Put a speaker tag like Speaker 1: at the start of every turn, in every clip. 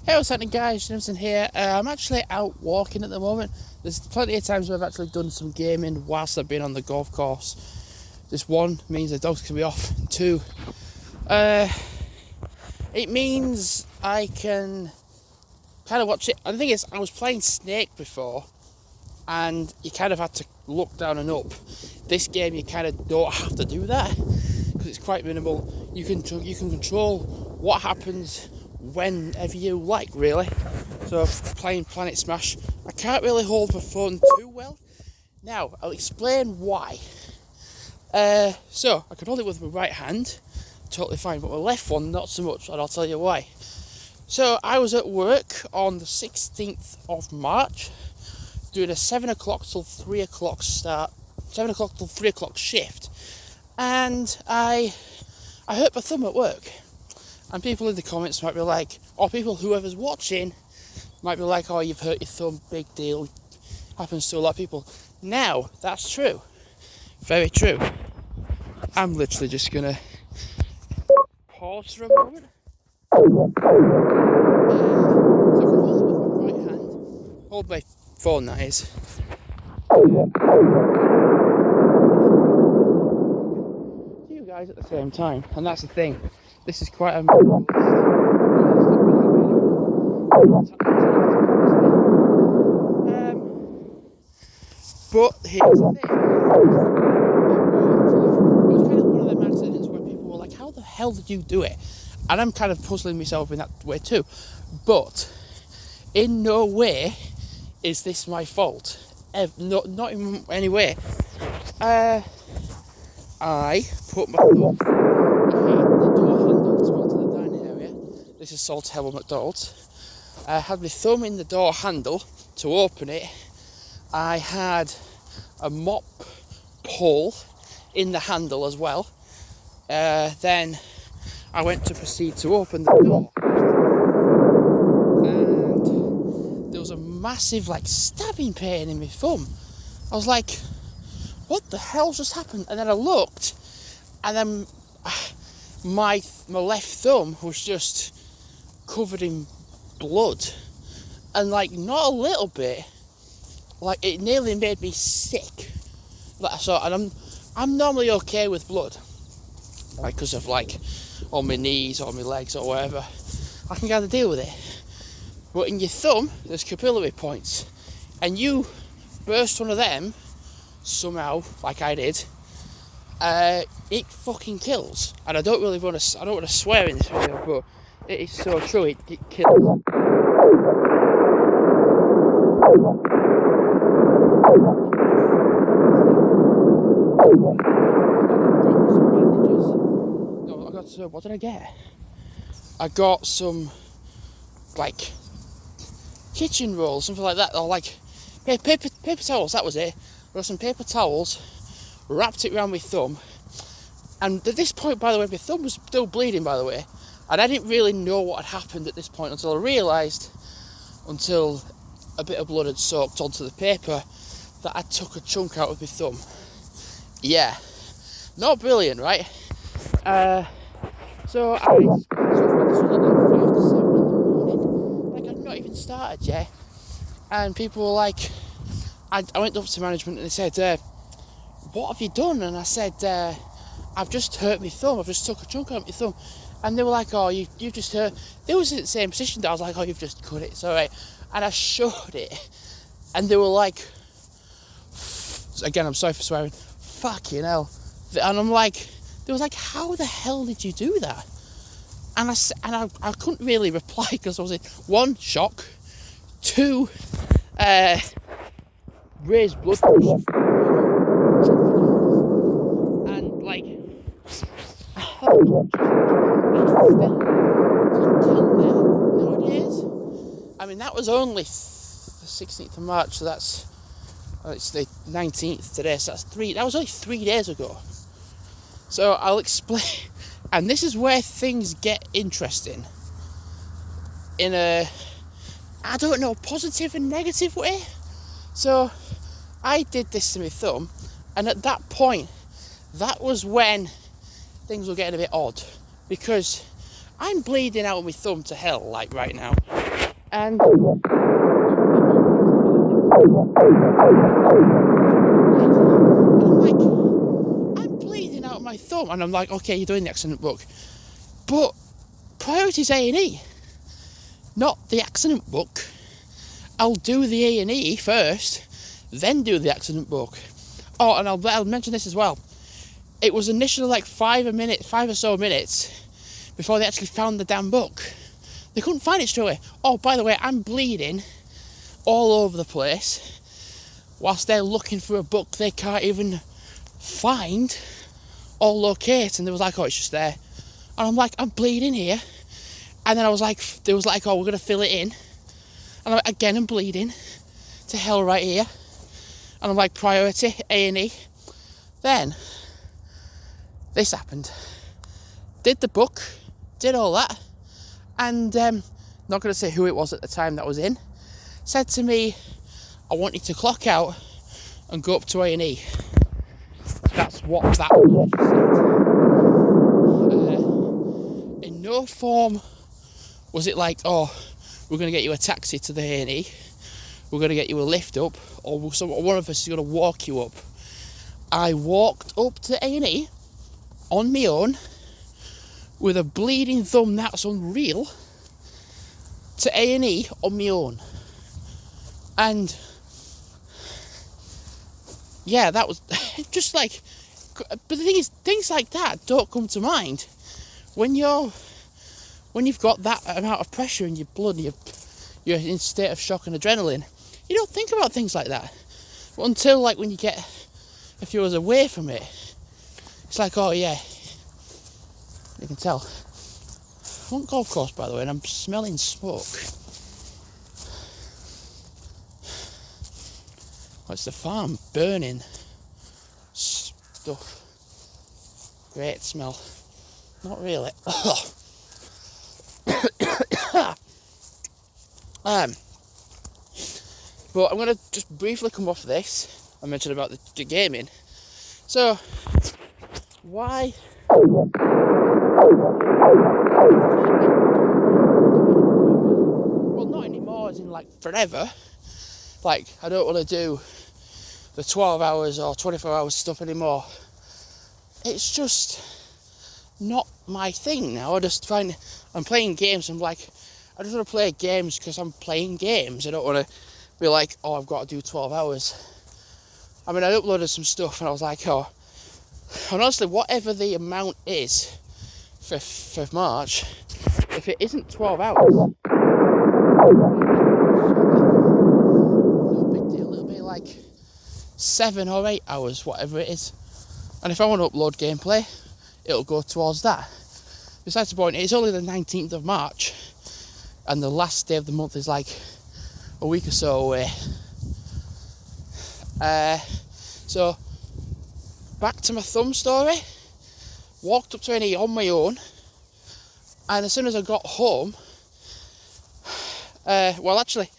Speaker 1: Hey, what's happening, guys? Jimson here. I'm actually out walking at the moment. There's plenty of times where I've actually done some gaming whilst I've been on the golf course. Just one means the dogs can be off. Two, it means I can kind of watch it. And the thing is, I was playing Snake before, and you kind of had to look down and up. This game, you kind of don't have to do that because it's quite minimal. You can control what happens whenever you like, really. So playing Planet Smash, I can't really hold my phone too well. Now I'll explain why. So I can hold it with my right hand, totally fine, but my left one not so much, and I'll tell you why. So I was at work on the 16th of March doing a 7 o'clock till 3 o'clock start, 7 o'clock till 3 o'clock shift, and I hurt my thumb at work. And people in the comments might be like, or people, whoever's watching, might be like, oh, you've hurt your thumb, big deal, happens to a lot of people. Now, that's true. Very true. I'm literally just going to pause for a moment. So I can hold it with my right hand, hold my phone, that is. To you guys at the same time, and that's the thing. This is quite a but here's the thing. It was kind of one of them accidents where people were like, how the hell did you do it? And I'm kind of puzzling myself in that way too. But in no way is this my fault. Not in any way. I put my thumb the door handle to go to the dining area. This is Salt Hill McDonald's. I had my thumb in the door handle to open it. I had a mop pole in the handle as well. Then I went to proceed to open the door, and there was a massive stabbing pain in my thumb. I was like, what the hell just happened? And then I looked, and then my left thumb was just covered in blood, and not a little bit, it nearly made me sick. And I'm normally okay with blood, because of on my knees or my legs or whatever. I can kind of deal with it. But in your thumb, there's capillary points, and you burst one of them somehow, like I did. It fucking kills, and I don't want to swear in this video, but it is so true. It kills. What did I get? I got some kitchen rolls, something like that, or paper towels. That was it. I got some paper towels, wrapped it around my thumb, and at this point, by the way, my thumb was still bleeding, by the way, and I didn't really know what had happened at this point until I realised, until a bit of blood had soaked onto the paper, that I took a chunk out of my thumb. Yeah, not brilliant, right? So I this was at 5 to 7 in the morning. I'd not even started yet. And people were like, I went up to management and they said, what have you done? And I said, I've just hurt my thumb. I've just took a chunk out of my thumb. And they were like, oh, you've just hurt. They was in the same position that I was like, oh, you've just cut it. It's all right. And I showed it. And they were like, again, I'm sorry for swearing, fucking hell. And I'm like, they was like, how the hell did you do that? And I couldn't really reply because I was in one, shock, two, raised blood pressure, and nowadays. I mean, that was only the 16th of March, so it's the 19th today, so that was only 3 days ago. So I'll explain, and this is where things get interesting in a, I don't know, positive and negative way. So I did this to my thumb, and at that point, that was when things were getting a bit odd, because I'm bleeding out of my thumb to hell, like, right now. And I'm like, I'm bleeding out of my thumb. And I'm like, okay, you're doing the accident book. But priority's A&E, not the accident book. I'll do the A&E first, then do the accident book. Oh, and I'll mention this as well. It was initially like 5 or so minutes before they actually found the damn book. They couldn't find it straight away. Oh, by the way, I'm bleeding all over the place whilst they're looking for a book they can't even find or locate. And they was like, oh, it's just there. And I'm like, I'm bleeding here. And then they was like, oh, we're going to fill it in. And I'm like, again, I'm bleeding to hell right here. And I'm like, priority, A&E. Then, this happened. Did the book, did all that. And, not going to say who it was at the time that was in, said to me, I want you to clock out and go up to A&E. That's what that manager said. In no form was it like, oh, we're going to get you a taxi to the A&E, we're going to get you a lift up, or one of us is going to walk you up. I walked up to A&E on my own with a bleeding thumb that's unreal to A&E on my own. And yeah, that was just like, but the thing is, things like that don't come to mind when you've got that amount of pressure in your blood and you're in a state of shock and adrenaline. You don't think about things like that. But until like when you get a few hours away from it, it's like, oh yeah, you can tell. I'm on golf course, by the way, and I'm smelling smoke. Oh, it's the farm burning stuff. Great smell. Not really. But I'm going to just briefly come off this. I mentioned about the gaming. So, why? Well, not anymore, as in like forever. Like, I don't want to do the 12 hours or 24 hours stuff anymore. It's just not my thing now. I just find I'm playing games. I'm like, I just want to play games because I'm playing games. I don't want to be like, oh, I've got to do 12 hours. I mean, I uploaded some stuff and I was like, oh, and honestly, whatever the amount is for March, if it isn't 12 hours, no big deal. It'll be like 7 or 8 hours, whatever it is. And if I want to upload gameplay, it'll go towards that. Besides the point, it's only the 19th of March, and the last day of the month is like a week or so away. So, back to my thumb story. Walked up to A&E on my own, and as soon as I got home, well, actually,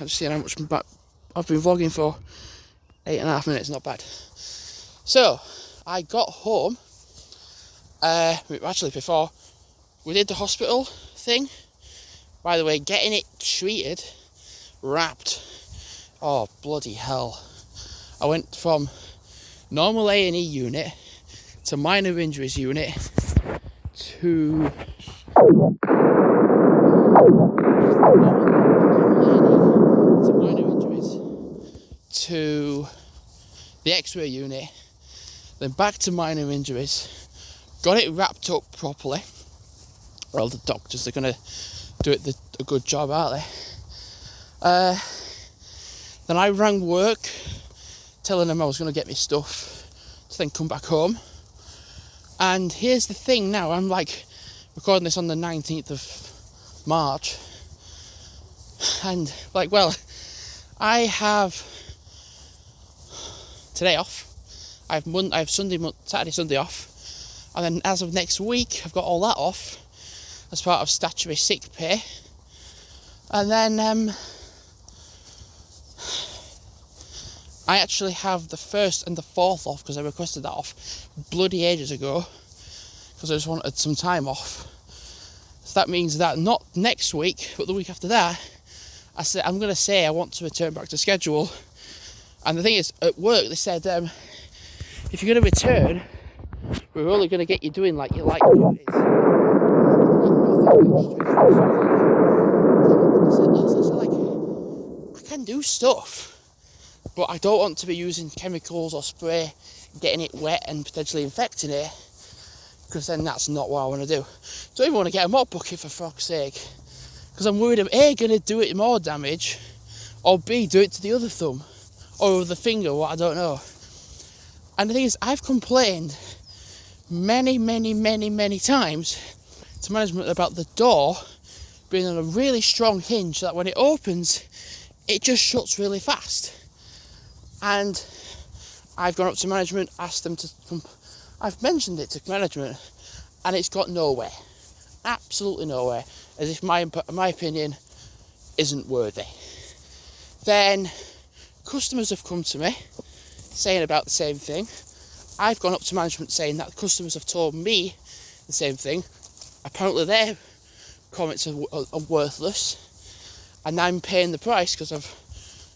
Speaker 1: I'm just seeing how much I've been vlogging for. 8.5 minutes, not bad. So, I got home, actually before we did the hospital thing. By the way, getting it treated, wrapped, oh bloody hell. I went from normal A&E unit to minor injuries unit to minor injuries to the X-ray unit, then back to minor injuries. Got it wrapped up properly. Well, the doctors are going to do it a good job, aren't they? Then I rang work, telling them I was going to get my stuff to then come back home. And here's the thing now, I'm like recording this on the 19th of March. And like, well, I have today off. I have Saturday, Sunday off. And then as of next week, I've got all that off as part of statutory sick pay. And then I actually have the 1st and the 4th off because I requested that off bloody ages ago because I just wanted some time off. So that means that not next week, but the week after that, I'm going to say I want to return back to schedule. And the thing is, at work, they said, if you're going to return, we're only going to get you doing like your light duties. I can do stuff, but I don't want to be using chemicals or spray, getting it wet and potentially infecting it, because then that's not what I want to do. Don't even want to get a mop bucket, for fuck's sake, because I'm worried I'm A, going to do it more damage, or B, do it to the other thumb or the finger, what I don't know. And the thing is, I've complained many times to management about the door being on a really strong hinge, so that when it opens, it just shuts really fast. And I've gone up to management, asked them to I've mentioned it to management, and it's got nowhere. Absolutely nowhere. As if my opinion isn't worthy. Then customers have come to me saying about the same thing. I've gone up to management saying that the customers have told me the same thing. Apparently their comments are worthless, and I'm paying the price because I've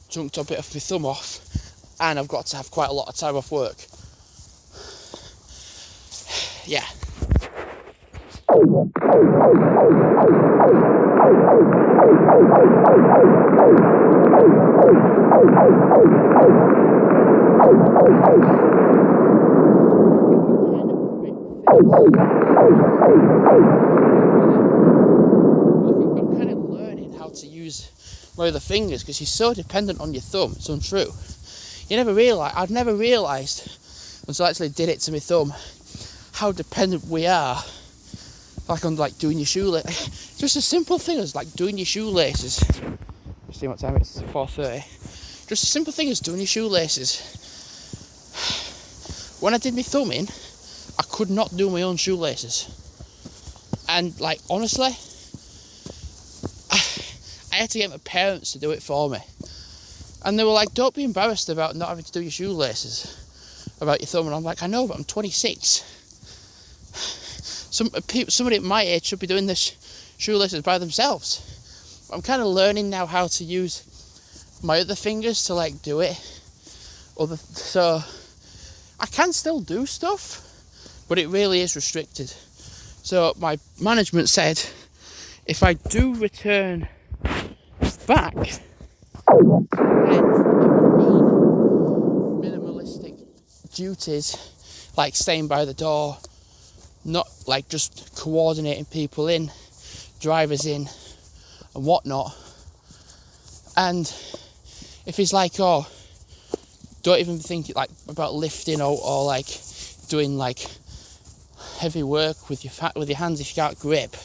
Speaker 1: chunked a bit of my thumb off, and I've got to have quite a lot of time off work. Yeah. I'm kind of learning how to use my other fingers, because you're so dependent on your thumb. It's untrue. I've never realised until I actually did it to my thumb how dependent we are, like on like doing your shoelaces. Just a simple thing as like doing your shoelaces. See what time it's 4:30. Just a simple thing as doing your shoelaces. When I did my thumb in, I could not do my own shoelaces, and like honestly, I had to get my parents to do it for me, and they were like, "Don't be embarrassed about not having to do your shoelaces, about your thumb." And I'm like, "I know, but I'm 26. Somebody at my age should be doing this shoelaces by themselves." I'm kind of learning now how to use my other fingers to like do it. So I can still do stuff, but it really is restricted. So my management said if I do return back, then it would mean minimalistic duties like staying by the door, not like just coordinating people in, drivers in and whatnot. And if he's like, oh, don't even think like about lifting or like doing like heavy work with your hands if you can't grip.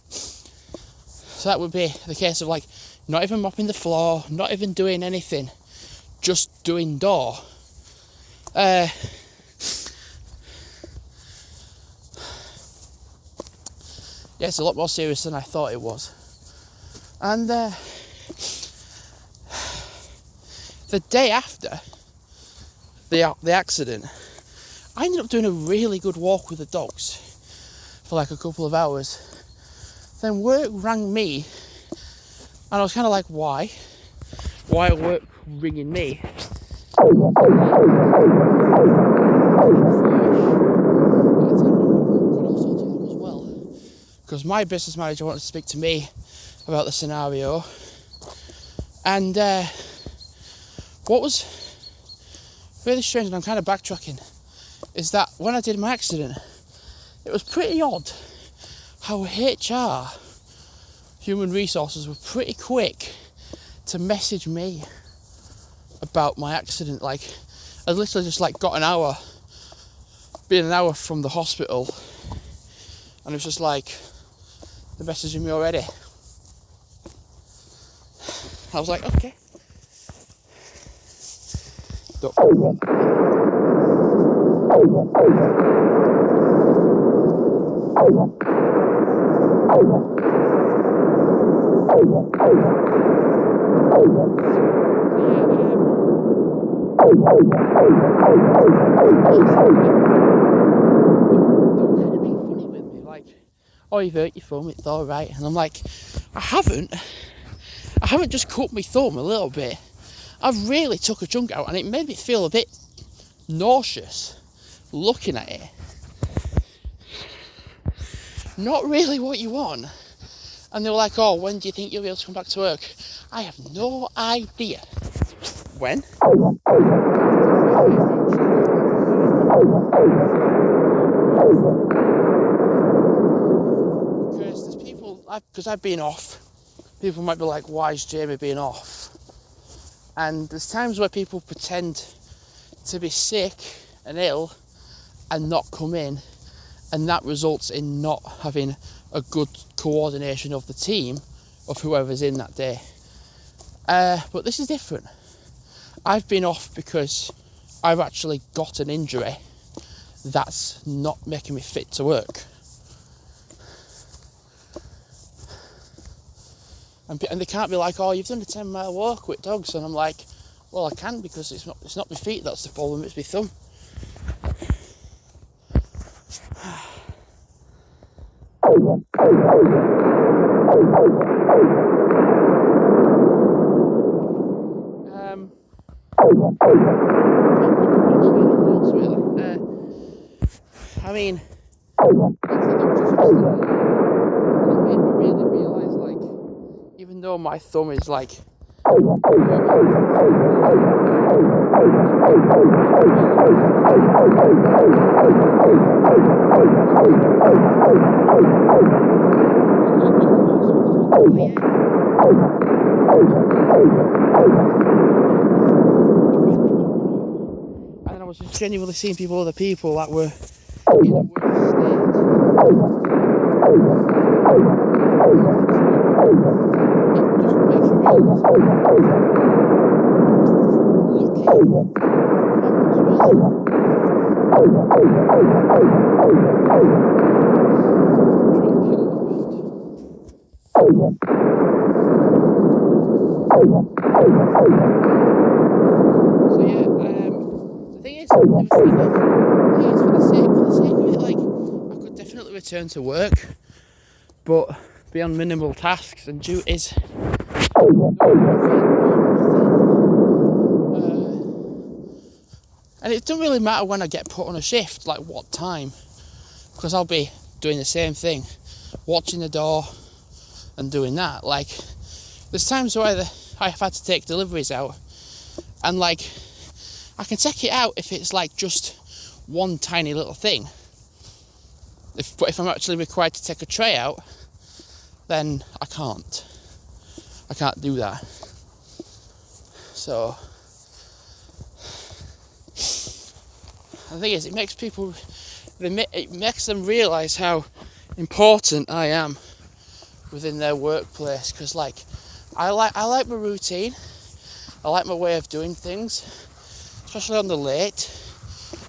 Speaker 1: So that would be the case of like not even mopping the floor, not even doing anything, just doing door. Yeah, it's a lot more serious than I thought it was. And the day after the accident, I ended up doing a really good walk with the dogs for like a couple of hours. Then work rang me, and I was kind of like, why? Why are work ringing me? Because my business manager wanted to speak to me about the scenario. And what was really strange, and I'm kind of backtracking, is that when I did my accident, it was pretty odd how HR, human resources, were pretty quick to message me about my accident. Like, I literally just like got an hour from the hospital, and it was just like, they're messaging me already. I was like, okay. They were kind of being funny with me, like oh, you've hurt your thumb, it's alright. And I'm like, I haven't just cut my thumb a little bit. I've really took a chunk out, and it made me feel a bit nauseous looking at it. Not really what you want. And they were like, oh, when do you think you'll be able to come back to work? I have no idea. When? Because there's people, because I've been off, people might be like, why is Jamie being off? And there's times where people pretend to be sick and ill and not come in, and that results in not having a good coordination of the team of whoever's in that day. But this is different. I've been off because I've actually got an injury that's not making me fit to work. And they can't be like, oh, you've done a 10-mile walk with dogs. And I'm like, well, I can, because it's not my feet that's the problem, it's my thumb. I mean, it made me really realise, like, even though my thumb is like, and I was just genuinely seeing other people that were in a worse state. It just makes you realise how lucky I was, really. So yeah, the thing is, for the sake of it, like, I could definitely return to work, but be on minimal tasks and duties. And it doesn't really matter when I get put on a shift, like what time, because I'll be doing the same thing, watching the door and doing that. Like, there's times where I've had to take deliveries out, and like, I can take it out if it's like just one tiny little thing. But if I'm actually required to take a tray out, then I can't do that. So the thing is, it makes them realise how important I am within their workplace, because like, I like my routine, I like my way of doing things, especially on the late.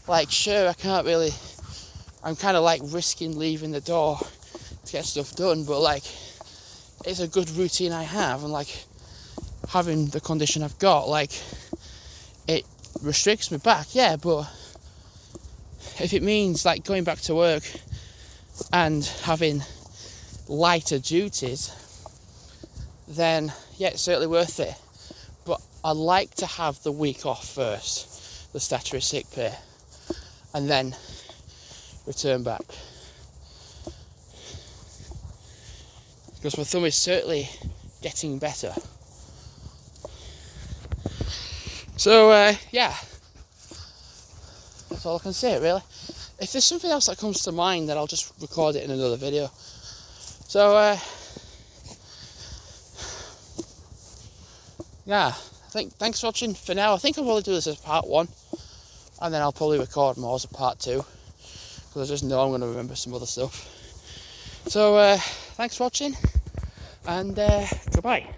Speaker 1: Like, sure, I'm kind of like risking leaving the door to get stuff done, but like, it's a good routine I have, and like, having the condition I've got, like, it restricts me back, yeah, but if it means like going back to work and having lighter duties, then yeah, it's certainly worth it. But I like to have the week off first, the statutory sick pay, and then return back, because my thumb is certainly getting better. So yeah, that's all I can say, really. If there's something else that comes to mind, then I'll just record it in another video. So yeah, thanks for watching for now. I think I'll probably do this as part 1, and then I'll probably record more as a part 2, because I just know I'm going to remember some other stuff. So thanks for watching, and goodbye.